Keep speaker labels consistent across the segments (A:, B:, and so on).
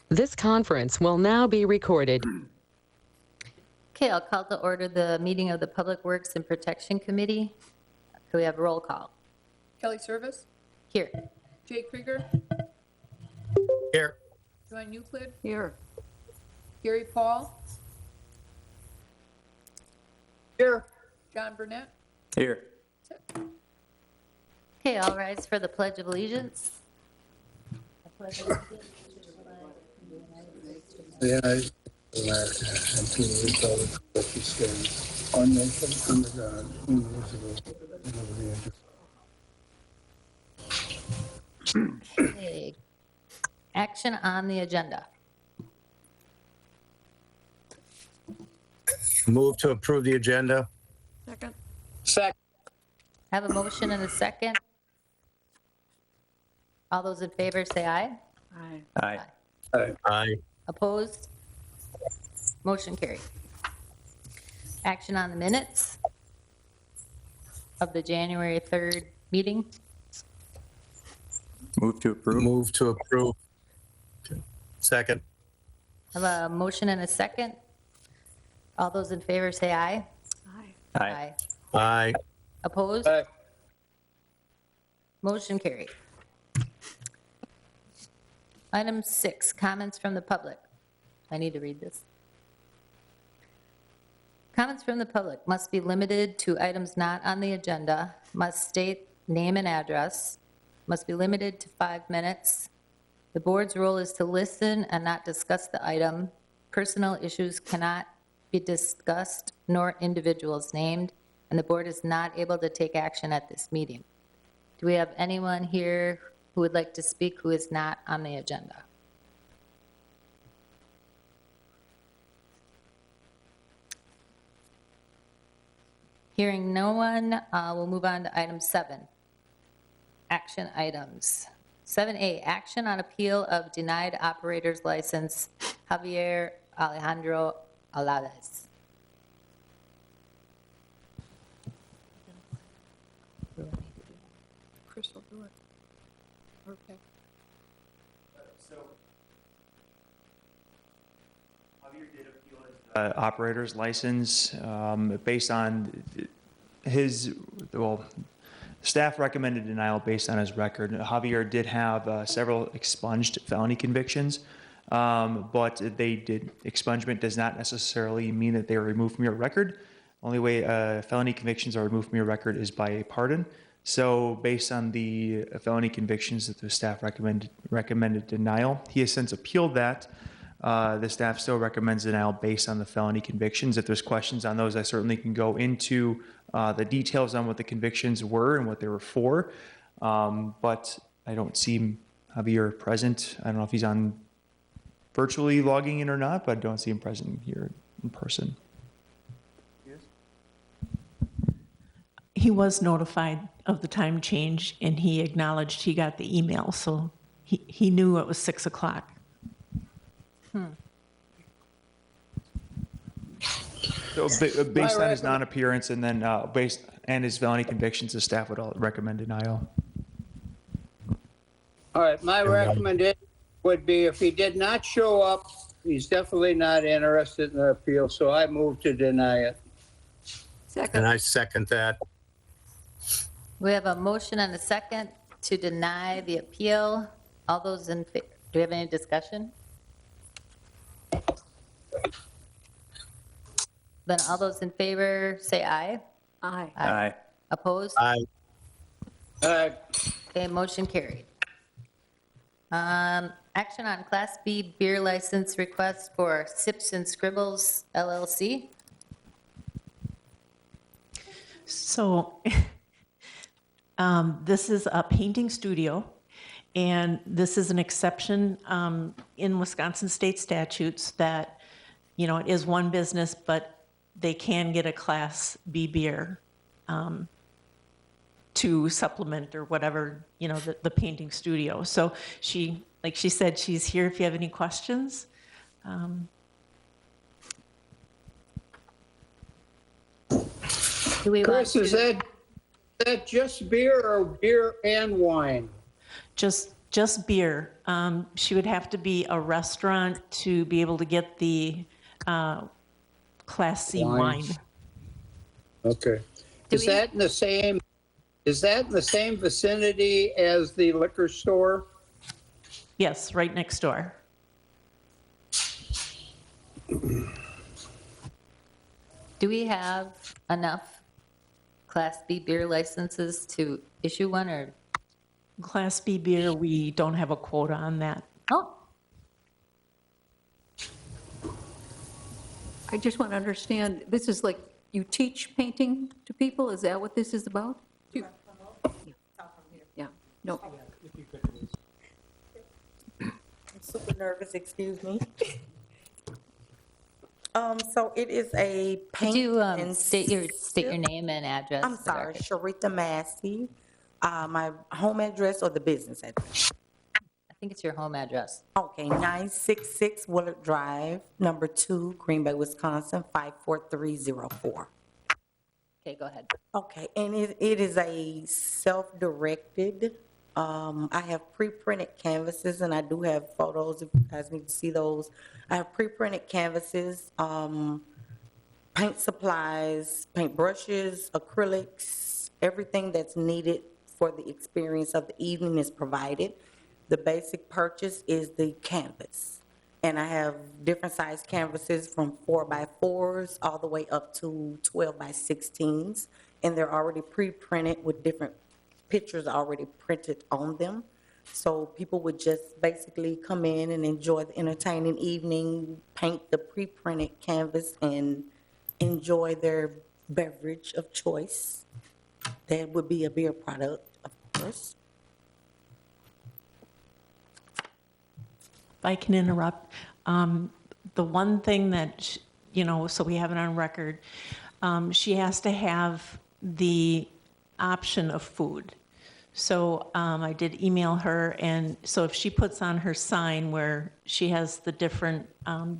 A: This conference will now be recorded.
B: Okay, I'll call to order the meeting of the Public Works and Protection Committee. Can we have a roll call?
C: Kelly Service,
B: Here.
C: Jay Krieger,
D: Here.
C: Joanne Euclid,
E: Here.
C: Gary Paul,
D: Here.
C: John Burnett.
D: Here.
B: Okay, all rise for the Pledge of Allegiance. I pledge allegiance to the flag of the United States of America.
F: The United States and to the republic for which it stands, one nation under God, indivisible, with liberty and justice.
B: Okay. Action on the agenda.
D: Move to approve the agenda.
E: Second.
D: Second.
B: Have a motion and a second. All those in favor say aye.
E: Aye.
D: Aye. Aye.
B: Opposed? Motion carried. Action on the minutes of the January 3rd meeting.
D: Move to approve. Move to approve. Second.
B: Have a motion and a second. All those in favor say aye.
E: Aye.
D: Aye.
B: Opposed?
D: Aye.
B: Motion carried. Item 6, comments from the public. I need to read this. Comments from the public must be limited to items not on the agenda, must state name and address, must be limited to 5 minutes. The board's role is to listen and not discuss the item. Personal issues cannot be discussed nor individuals named, and the board is not able to take action at this meeting. Do we have anyone here who would like to speak who is not on the agenda? Hearing no one, we'll move on to item 7. Action items. 7A, action on appeal of denied operator's license, Javier Alejandro Alades.
C: Chris will do it. Okay.
G: So, Javier did appeal his operator's license based on his, staff recommended denial based on his record. Javier did have several expunged felony convictions, but expungement does not necessarily mean that they are removed from your record. Only way felony convictions are removed from your record is by a pardon. So based on the felony convictions that the staff recommended denial, he has since appealed that. The staff still recommends denial based on the felony convictions. If there's questions on those, I certainly can go into the details on what the convictions were and what they were for. But I don't see Javier present. I don't know if he's on virtually logging in or not, but I don't see him present here in person.
H: He was notified of the time change, and he acknowledged he got the email, so he knew it was 6 o'clock.
G: So based on his non-appearance and then based on his felony convictions, the staff would all recommend denial.
I: All right, my recommendation would be if he did not show up, he's definitely not interested in the appeal, so I move to deny it.
E: Second.
D: And I second that.
B: We have a motion and a second to deny the appeal. All those in favor, do we have any discussion? Then all those in favor say aye.
E: Aye.
G: Aye.
B: Opposed?
D: Aye.
B: Okay, motion carried. Action on Class B beer license request for Syps and Scrybbles LLC.
H: So this is a painting studio, and this is an exception in Wisconsin state statutes that, it is one business, but they can get a Class B beer to supplement or whatever, the painting studio. So like she said, she's here if you have any questions.
B: Do we want
I: Chris,
B: to?
I: is that just beer or beer and wine?
H: Just Just beer. She would have to be a restaurant to be able to get the Class C wine.
I: Okay.
B: Do
I: Is
B: we-
I: that in the same, is that in the same vicinity as the liquor store?
H: Yes, right next door.
B: Do we have enough Class B beer licenses to issue one, or?
H: Class B beer, we don't have a quota on that.
B: Oh,
E: I just want to understand, this is like, you teach painting to people? Is that what this is about? Yeah, no,
J: I'm super nervous, excuse me. So it is a
B: could
J: paint
B: you
J: and
B: state your
J: sip.
B: name and address?
J: I'm
B: for the
J: sorry,
B: record?
J: Sharita Massey. My home address or the business address?
B: I think it's your home address.
J: Okay, 966 Willard Drive, number 2, Green Bay, Wisconsin, 54304.
B: Okay, go ahead.
J: Okay, and it is a self-directed, I have pre-printed canvases, and I do have photos if you guys need to see those. I have pre-printed canvases, paint supplies, paint brushes, acrylics, everything that's needed for the experience of the evening is provided. The basic purchase is the canvas. And I have different size canvases from 4x4s all the way up to 12x16s. And they're already pre-printed with different pictures already printed on them. So people would just basically come in and enjoy the entertaining evening, paint the pre-printed canvas, and enjoy their beverage of choice. That would be a beer product, of course.
H: If I can interrupt, the one thing that, so we have it on record, she has to have the option of food. So I did email her, and so if she puts on her sign where she has the different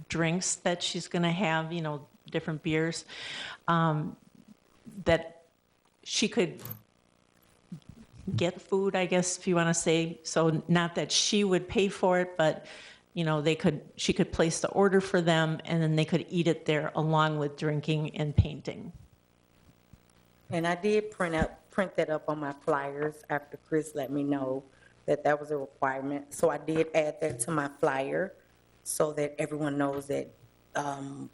H: drinks that she's going to have, different beers, that she could get food, I guess, if you want to say. So not that she would pay for it, but she could place the order for them, and then they could eat it there along with drinking and painting.
J: And I did print that up on my flyers after Chris let me know that that was a requirement. So I did add that to my flyer so that everyone knows that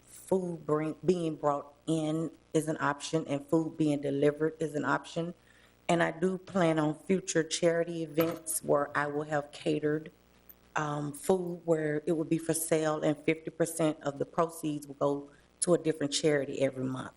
J: food being brought in is an option and food being delivered is an option. And I do plan on future charity events where I will have catered food where it will be for sale, and 50% of the proceeds will go to a different charity every month.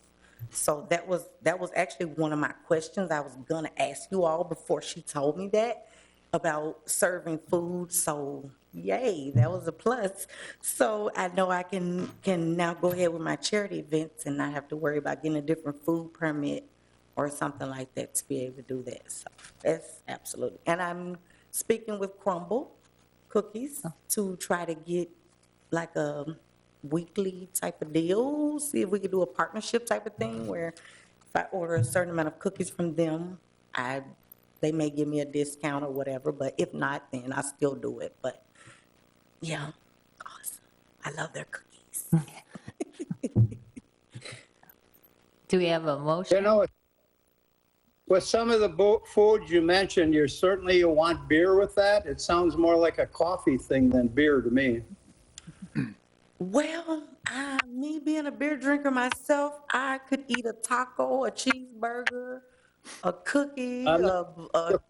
J: So that was actually one of my questions I was gonna ask you all before she told me that about serving food. So yay, that was a plus. So I know I can now go ahead with my charity events and not have to worry about getting a different food permit or something like that to be able to do that. So that's absolutely. And I'm speaking with Crumble Cookies to try to get like a weekly type of deal, see if we could do a partnership type of thing where if I order a certain amount of cookies from them, they may give me a discount or whatever, but if not, then I still do it. But yeah, awesome. I love their cookies.
B: Do we have a motion?
I: With some of the foods you mentioned, you want beer with that? It sounds more like a coffee thing than beer to me.
J: Well, me being a beer drinker myself, I could eat a taco, a cheeseburger, a cookie, a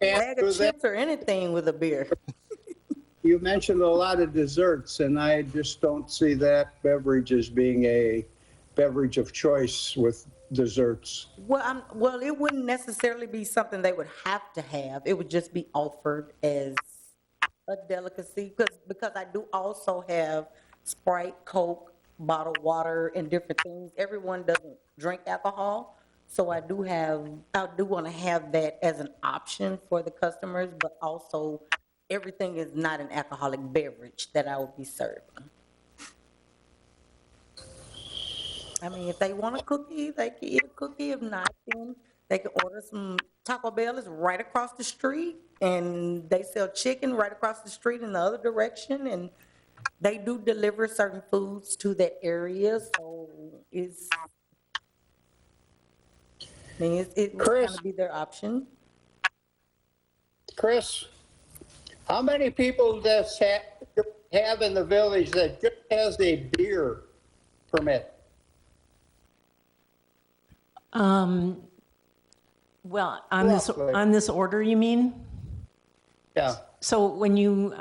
J: bag of chips, or anything with a beer.
I: You mentioned a lot of desserts, and I just don't see that beverage as being a beverage of choice with desserts.
J: Well, it wouldn't necessarily be something they would have to have. It would just be offered as a delicacy because I do also have Sprite, Coke, bottled water, and different things. Everyone doesn't drink alcohol, so I do want to have that as an option for the customers, but also everything is not an alcoholic beverage that I will be serving. I mean, if they want a cookie, they can eat a cookie. If not, then They can order some, Taco Bell is right across the street, and they sell chicken right across the street in the other direction, and they do deliver certain foods to that area, so it's, I mean, it's
I: Chris?
J: gonna be their option.
I: Chris, how many people does have in the village that just has a beer permit?
H: Well,
I: Roughly.
H: on this order, you mean?
I: Yeah,
H: So when you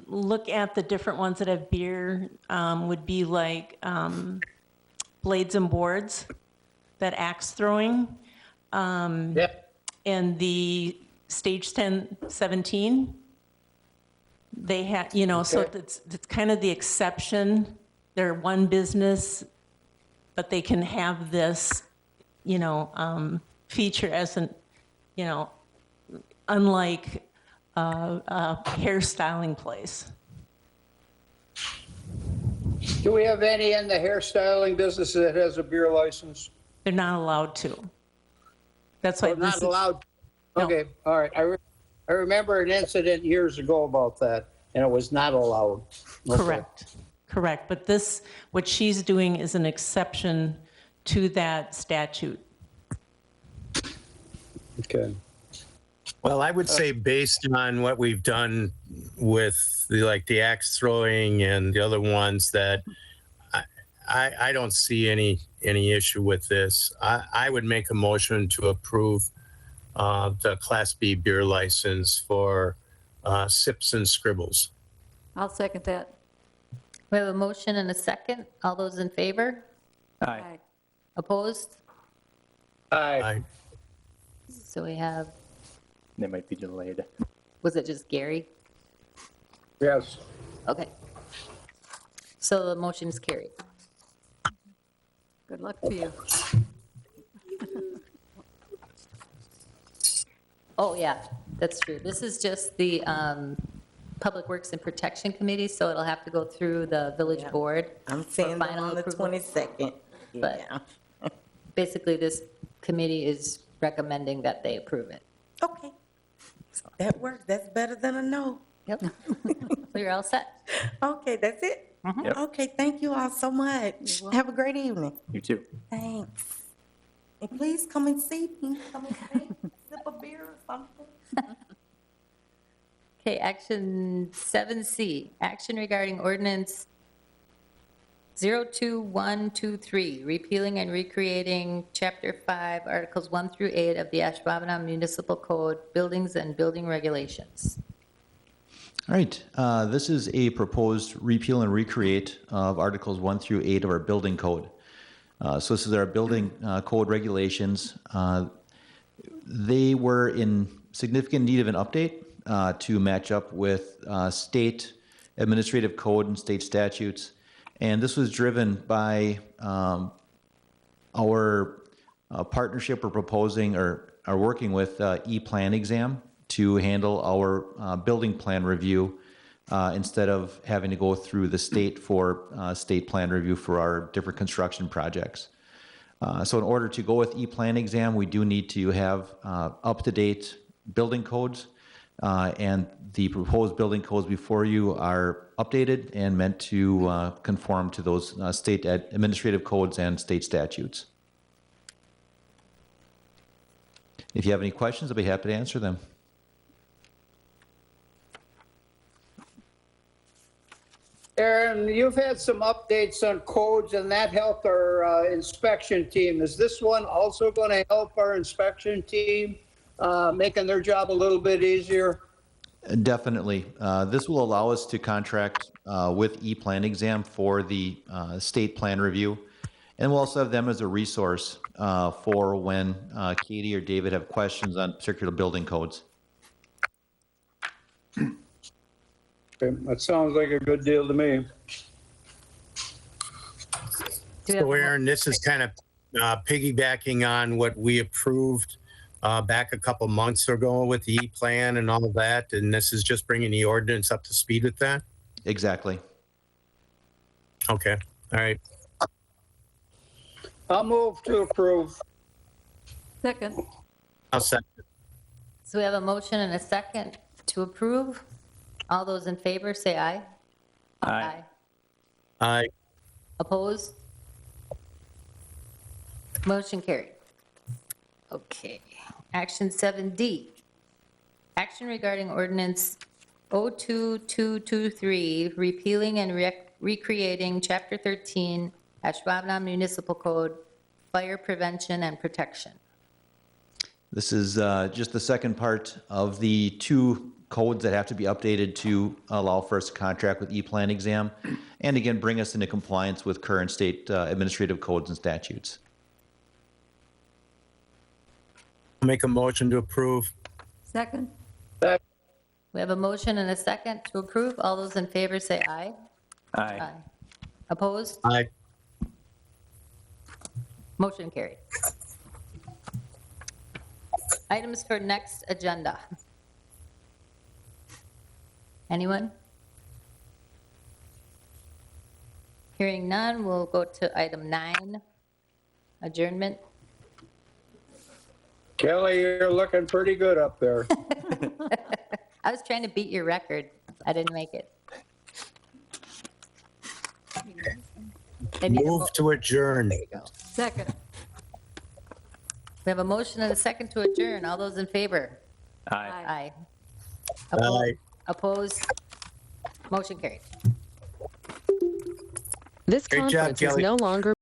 H: look at the different ones that have beer, would be like Blades and Boards, that axe throwing,
I: yeah,
H: and the Stage 17. They have, you know, so
I: Okay.
H: it's kind of the exception. They're one business, but they can have this, you know, feature as an, you know, unlike a hairstyling place.
I: do we have any in the hairstyling business that has a beer license?
H: They're not allowed to. That's why
I: Or
H: this
I: not
H: is,
I: allowed?
H: No.
I: Okay, all right, I remember an incident years ago about that, and it was not allowed. Okay.
H: correct. But this, what she's doing is an exception to that statute.
I: Okay.
D: Well, I would say based on what we've done with the axe throwing and the other ones, that I don't see any issue with this. I would make a motion to approve the Class B beer license for Syps and Scrybbles.
E: I'll second that.
B: We have a motion and a second. All those in favor?
E: Aye.
B: Opposed?
I: Aye.
B: So we have,
K: They might be delayed.
B: was it just Gary?
I: Yes.
B: Okay. So the motion is carried.
E: Good luck to you.
B: Oh, yeah, that's true. This is just the Public Works and Protection Committee, so it'll have to go through the village
J: Yeah.
B: board.
J: I'm
B: for
J: seeing them
B: final
J: on the
B: approval.
J: 22nd.
B: But-
J: Yeah.
B: Basically, this committee is recommending that they approve it.
J: Okay. That works. That's better than a no.
B: Yep. So you're all set.
J: Okay, that's it?
K: Yep.
J: Okay, thank you all so much. Have a great evening.
K: You too.
J: Thanks. And please come and see me. Come and see, sip a beer or something.
B: Okay, action 7C, action regarding ordinance 02123, repealing and recreating Chapter 5, Articles 1 through 8 of the Ashwaubenon Municipal Code, Buildings and Building Regulations.
L: All right, this is a proposed repeal and recreate of Articles 1 through 8 of our building code. So this is our building code regulations. They were in significant need of an update to match up with state administrative code and state statutes. And this was driven by our partnership we're proposing or are working with E-Plan Exam to handle our building plan review instead of having to go through the state for state plan review for our different construction projects. So in order to go with E-Plan Exam, we do need to have up-to-date building codes, and the proposed building codes before you are updated and meant to conform to those state administrative codes and state statutes. If you have any questions, I'll be happy to answer them.
I: Aaron, you've had some updates on codes, and that helped our inspection team. Is this one also going to help our inspection team, making their job a little bit easier?
L: Definitely. This will allow us to contract with E-Plan Exam for the state plan review. And we'll also have them as a resource for when Katie or David have questions on particular building codes.
I: Okay, that sounds like a good deal to me.
B: Do we have
D: So Aaron, this is kind of piggybacking on what we approved back a couple months ago with the E-Plan and all of that, and this is just bringing the ordinance up to speed with that?
L: Exactly.
D: Okay, all right.
I: I'll move to approve.
E: Second.
D: I'll second.
B: So we have a motion and a second to approve. All those in favor, say aye.
K: Aye.
D: Aye.
B: Opposed? Motion carried. Okay. Action 7D. Action regarding ordinance 02223, repealing and recreating Chapter 13, Ashwaubenon Municipal Code, Fire Prevention and Protection.
L: This is just the second part of the two codes that have to be updated to allow for us to contract with E-Plan exam, and again, bring us into compliance with current state administrative codes and statutes.
D: Make a motion to approve.
E: Second?
B: We have a motion and a second to approve. All those in favor say aye.
K: Aye.
B: Opposed?
D: Aye.
B: Motion carried. Items for next agenda. Anyone? Hearing none, we'll go to item 9, adjournment.
I: Kelly, you're looking pretty good up there.
B: I was trying to beat your record. I didn't make it. I need a
D: Move to adjourn.
B: There you go.
E: Second.
B: We have a motion and a second to adjourn. All those in favor?
K: Aye.
B: Aye. Opposed?
D: Aye.
B: Opposed? Motion carried.
A: This
D: Great job,
A: conference is
D: Kelly.
A: no longer